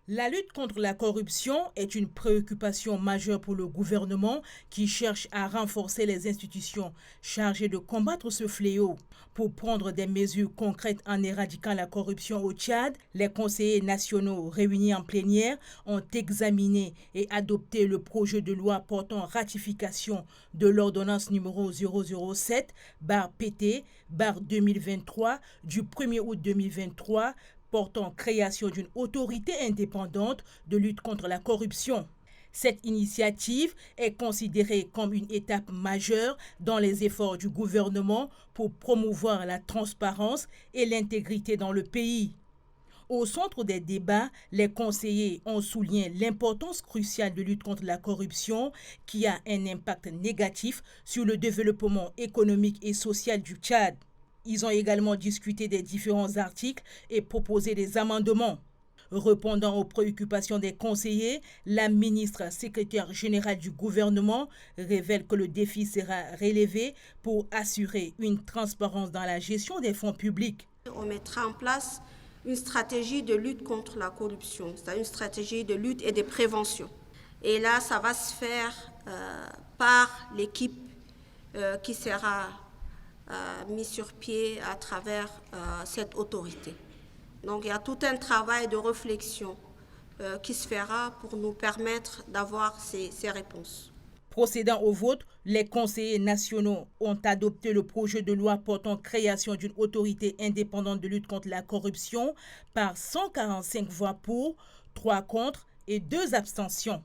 La lutte contre la corruption est une préoccupation majeure pour le gouvernement qui cherche à renforcer les institutions chargées de combattre ce fléau. Pour prendre des mesures concrètes en éradiquant la corruption au Tchad, les conseillers nationaux réunis en plénière ont examiné et adopté le projet de loi portant ratification de l'ordonnance numéro 007/PT/2023 du 1er août 2023 portant création d'une autorité indépendante de lutte contre la corruption. Cette initiative est considérée comme une étape majeure dans les efforts du gouvernement pour promouvoir la transparence et l'intégrité dans le pays. Au centre des débats, les conseillers ont souligné l'importance cruciale de lutte contre la corruption qui a un impact négatif sur le développement économique et social du Tchad. Ils ont également discuté des différents articles et proposé des amendements. Répondant aux préoccupations des conseillers, la ministre secrétaire générale du gouvernement révèle que le défi sera relevé pour assurer une transparence dans la gestion des fonds publics. On mettra en place une stratégie de lutte contre la corruption, c'est-à-dire une stratégie de lutte et de prévention. Et là, ça va se faire par l'équipe qui sera mise sur pied à travers cette autorité. Donc il y a tout un travail de réflexion qui se fera pour nous permettre d'avoir ces réponses. Procédant au vote, les conseillers nationaux ont adopté le projet de loi portant création d'une autorité indépendante de lutte contre la corruption par 145 voix pour, 3 contre et 2 abstentions.